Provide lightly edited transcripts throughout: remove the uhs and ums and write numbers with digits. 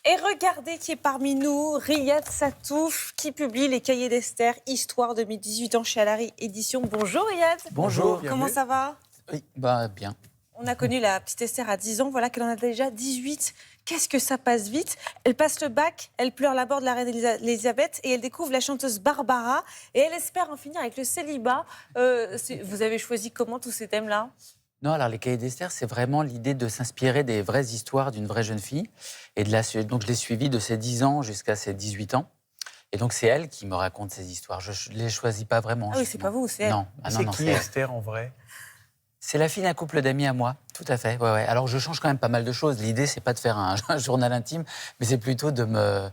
Et regardez qui est parmi nous, Riyad Sattouf, qui publie les Cahiers d'Esther, Histoire 2018 ans chez Alary Éditions. Bonjour Riyad. Bonjour. Comment ça va? Oui, bien. On a connu la petite Esther à 10 ans, voilà qu'elle en a déjà 18. Qu'est-ce que ça passe vite? Elle passe le bac, elle pleure la mort de la reine Elisabeth et elle découvre la chanteuse Barbara et elle espère en finir avec le célibat. Vous avez choisi comment tous ces thèmes-là? Non, alors les Cahiers d'Esther, c'est vraiment l'idée de s'inspirer des vraies histoires d'une vraie jeune fille. Et donc je l'ai suivie de ses 10 ans jusqu'à ses 18 ans. Et donc c'est elle qui me raconte ces histoires. Je ne les choisis pas vraiment. Ah oui, c'est pas vous, c'est elle. Non, c'est qui Esther en vrai? C'est la fille d'un couple d'amis à moi, tout à fait. Ouais. Alors je change quand même pas mal de choses. L'idée, c'est pas de faire un journal intime, mais c'est plutôt de me...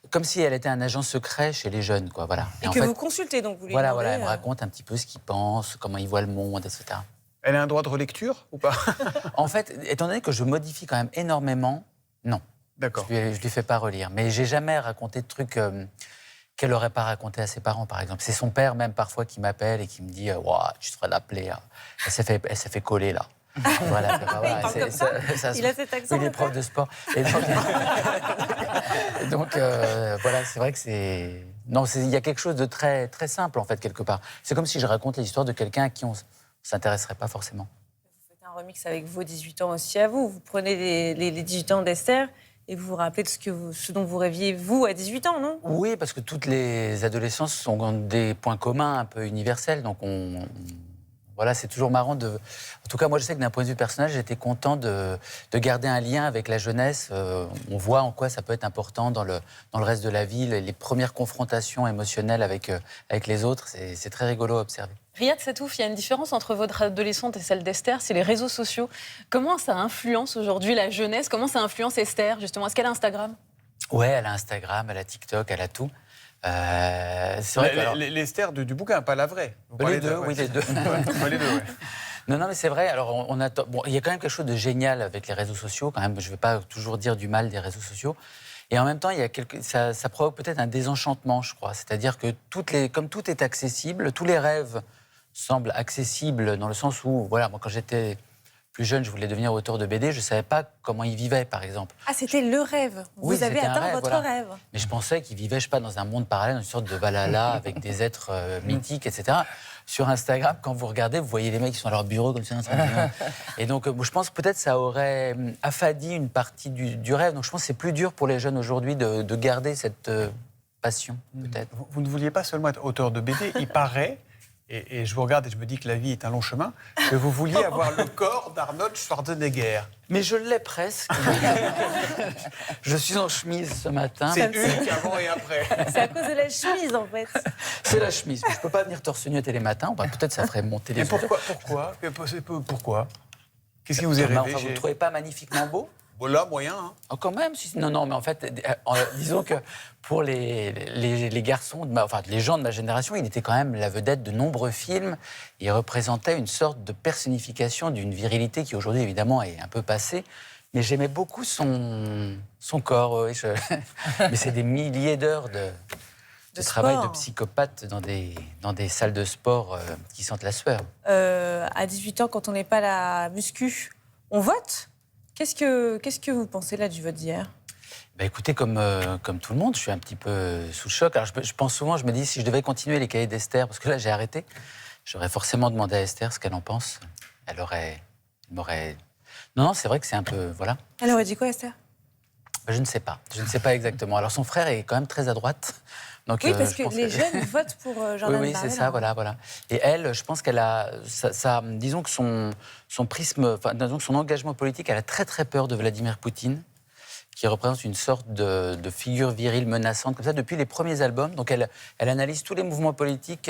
Comme si elle était un agent secret chez les jeunes, quoi. Voilà. Et que vous consultez, donc vous lui Voilà, demandez, elle me raconte un petit peu ce qu'il pense, comment il voit le monde, etc. Elle a un droit de relecture ou pas? En fait, étant donné que je modifie quand même énormément, non. D'accord. Je lui fais pas relire. Mais j'ai jamais raconté de trucs qu'elle n'aurait pas raconté à ses parents, par exemple. C'est son père même parfois qui m'appelle et qui me dit tu devrais l'appeler. Elle s'est fait coller là. Voilà, il a cet accent. Il est prof de sport. Et donc, voilà, c'est vrai que c'est... Non, il y a quelque chose de très, très simple, en fait, quelque part. C'est comme si je raconte l'histoire de quelqu'un à qui on ne s'intéresserait pas forcément. Vous faites un remix avec vos 18 ans aussi à vous. Vous prenez les 18 ans d'Esther et vous vous rappelez de ce dont vous rêviez, vous, à 18 ans, non? Oui, parce que toutes les adolescences ont des points communs un peu universels. Donc, voilà, c'est toujours marrant de... En tout cas, moi, je sais que d'un point de vue personnel, j'étais content de garder un lien avec la jeunesse. On voit en quoi ça peut être important dans le reste de la vie. Les premières confrontations émotionnelles avec les autres, c'est très rigolo à observer. Riyad Sattouf, il y a une différence entre votre adolescente et celle d'Esther, c'est les réseaux sociaux. Comment ça influence aujourd'hui la jeunesse? Comment ça influence Esther, justement? Est-ce qu'elle a Instagram? Ouais, elle a Instagram, elle a TikTok, elle a tout. C'est vrai L'Esther du bouquin, pas la vraie. Les deux, oui, les deux. Les deux, ouais. Non, mais c'est vrai. Alors, il y a quand même quelque chose de génial avec les réseaux sociaux. Quand même, je ne vais pas toujours dire du mal des réseaux sociaux. Et en même temps, ça provoque peut-être un désenchantement, je crois. C'est-à-dire que comme tout est accessible, tous les rêves semblent accessibles dans le sens où, voilà, moi, quand j'étais plus jeune, je voulais devenir auteur de BD, je ne savais pas comment il vivait, par exemple. Ah, c'était le rêve. Vous avez atteint votre rêve. Mais je pensais qu'il vivait, je sais pas, dans un monde parallèle, une sorte de Valhalla, avec des êtres mythiques, etc. Sur Instagram, quand vous regardez, vous voyez les mecs qui sont à leur bureau comme ça. Et donc, je pense que peut-être ça aurait affadi une partie du rêve. Donc, je pense que c'est plus dur pour les jeunes aujourd'hui de garder cette passion, peut-être. Vous ne vouliez pas seulement être auteur de BD, il paraît... Et je vous regarde et je me dis que la vie est un long chemin, que vous vouliez avoir le corps d'Arnold Schwarzenegger. Mais je l'ai presque. Je suis en chemise ce matin. C'est une avant et après. C'est à cause de la chemise, en fait. C'est la chemise. Je ne peux pas venir torse nu télématin. Peut-être ça ferait monter les... Et pourquoi? Qu'est-ce qui vous est rêvé? Enfin, vous ne trouvez pas magnifiquement beau? Bon, là, moyen. Hein. Oh, quand même. Non, mais en fait, disons que pour les garçons, enfin les gens de ma génération, il était quand même la vedette de nombreux films. Il représentait une sorte de personnification d'une virilité qui aujourd'hui, évidemment, est un peu passée. Mais j'aimais beaucoup son corps. Oui, mais c'est des milliers d'heures de travail de psychopathe dans des salles de sport qui sentent la sueur. À 18 ans, quand on n'est pas à la muscu, on vote? Qu'est-ce que vous pensez là du vote d'hier? Écoutez, comme tout le monde, je suis un petit peu sous le choc. Alors je pense souvent, je me dis, si je devais continuer les Cahiers d'Esther, parce que là j'ai arrêté, j'aurais forcément demandé à Esther ce qu'elle en pense. Elle m'aurait... Non, c'est vrai que c'est un peu... Voilà. Elle aurait dit quoi, Esther? Je ne sais pas. Je ne sais pas exactement. Alors son frère est quand même très à droite. Donc, oui, parce que les jeunes votent pour Jordan Oui, c'est ça, voilà. Et elle, je pense qu'elle a... disons que son prisme... Enfin, disons que son engagement politique, elle a très très peur de Vladimir Poutine, qui représente une sorte de figure virile menaçante, comme ça, depuis les premiers albums. Donc elle analyse tous les mouvements politiques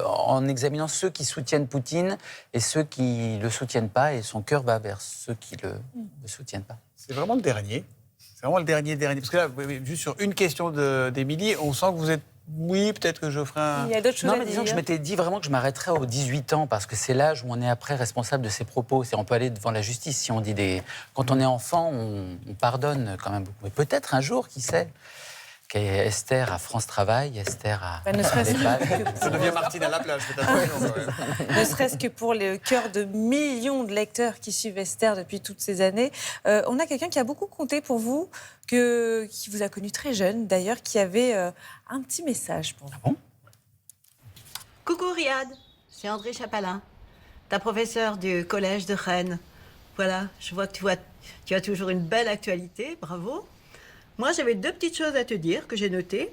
en examinant ceux qui soutiennent Poutine et ceux qui ne le soutiennent pas, et son cœur va vers ceux qui ne le soutiennent pas. C'est vraiment le dernier. C'est vraiment le dernier. Parce que là, juste sur une question d'Émilie, on sent que vous êtes... Oui, peut-être que je ferai un... Il y a d'autres choses à dire. Non, mais disons que je m'étais dit vraiment que je m'arrêterais aux 18 ans, parce que c'est l'âge où on est après responsable de ses propos. On peut aller devant la justice si on dit des... Quand on est enfant, on pardonne quand même beaucoup. Mais peut-être un jour, qui sait, qui est Esther à France Travail, Esther à Bah, ne serait-ce l'EHPAD. Ça devient Martine à la plage, faites attention. quand même. Ne serait-ce que pour le cœur de millions de lecteurs qui suivent Esther depuis toutes ces années. On a quelqu'un qui a beaucoup compté pour vous, qui vous a connu très jeune d'ailleurs, qui avait un petit message pour vous. Bon. Coucou Riyad, c'est André Chapalin, ta professeure du collège de Rennes. Voilà, je vois que tu as toujours une belle actualité, bravo. Moi, j'avais 2 petites choses à te dire que j'ai notées.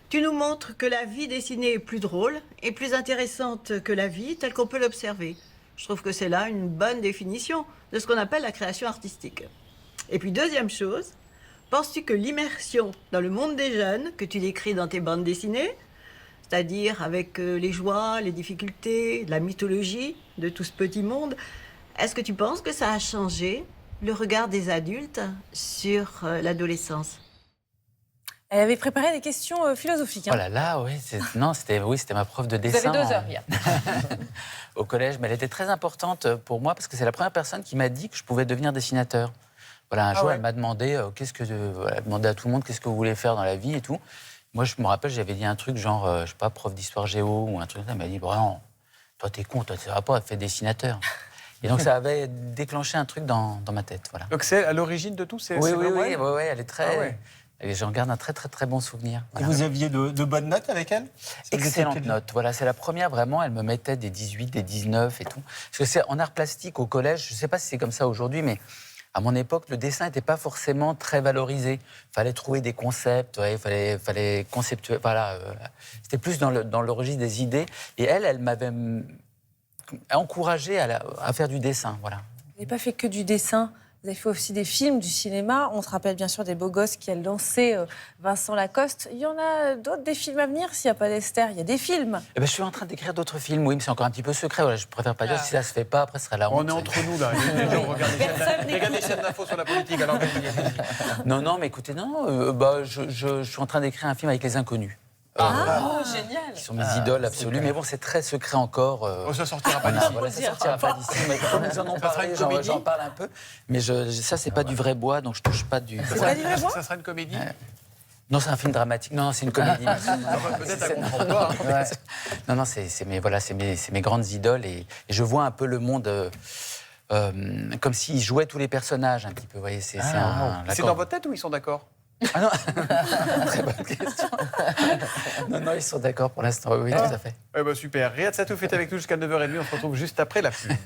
Tu nous montres que la vie dessinée est plus drôle et plus intéressante que la vie telle qu'on peut l'observer. Je trouve que c'est là une bonne définition de ce qu'on appelle la création artistique. Et puis, deuxième chose, penses-tu que l'immersion dans le monde des jeunes que tu décris dans tes bandes dessinées, c'est-à-dire avec les joies, les difficultés, la mythologie de tout ce petit monde, est-ce que tu penses que ça a changé le regard des adultes sur l'adolescence? Elle avait préparé des questions philosophiques. Oh là là, oui, c'était ma prof de Vous dessin. avez 2 heures, hier. Au collège, mais elle était très importante pour moi parce que c'est la première personne qui m'a dit que je pouvais devenir dessinateur. Voilà, un jour, elle m'a demandé, elle demandait à tout le monde qu'est-ce que vous voulez faire dans la vie et tout. Moi, je me rappelle, j'avais dit un truc genre, je sais pas, prof d'histoire géo ou un truc comme ça. Elle m'a dit, bon, non, toi, t'es con, toi, ça va pas, fais dessinateur. Et donc, ça avait déclenché un truc dans ma tête, voilà. Donc c'est à l'origine de tout, c'est Oui, vraiment oui, elle oui, elle est très... Ah ouais. Et j'en garde un très, très, très bon souvenir. Et Voilà. vous aviez de bonnes notes avec elle? Excellente note. Voilà, c'est la première, vraiment, elle me mettait des 18, des 19 et tout. Parce que c'est en art plastique au collège, je ne sais pas si c'est comme ça aujourd'hui, mais à mon époque, le dessin n'était pas forcément très valorisé. Il fallait trouver des concepts, il fallait conceptuer. Voilà, c'était plus dans le registre des idées. Et elle m'avait encouragé à faire du dessin, voilà. Vous n'avez pas fait que du dessin, vous avez fait aussi des films, du cinéma. On se rappelle bien sûr des Beaux Gosses qui a lancé Vincent Lacoste. Il y en a d'autres, des films à venir s'il n'y a pas d'Esther. Il y a des films. Eh ben, je suis en train d'écrire d'autres films, oui, mais c'est encore un petit peu secret. Voilà, je préfère pas dire si ça se fait pas, après ce serait la honte. On est entre nous, là. Les gens regardent les chaînes d'infos sur la politique, alors vas-y. Non, mais écoutez, je suis en train d'écrire un film avec les inconnus. Oh, génial. Qui sont mes idoles absolues, mais bon, c'est très secret encore. Oh, ça sortira pas d'ici. Voilà, ça sortira pas d'ici, mais comme ils en ont Ça sera parlé, une comédie. j'en parle un peu. Mais ça, c'est pas du vrai bois, donc je touche pas du... C'est pas du vrai bois ? Ça sera une comédie. Non, c'est un film dramatique. Non, c'est une comédie. Peut-être elle comprend pas. Ouais. Non, c'est mes grandes idoles et je vois un peu le monde comme s'ils jouaient tous les personnages un petit peu. Vous voyez, c'est C'est dans votre tête ou ils sont d'accord? Ah non, très bonne question. Non, ils sont d'accord pour l'instant. Oui, tout à fait. Eh ben, super. Riyad Satouf est avec nous jusqu'à 9h30. On se retrouve juste après la pub.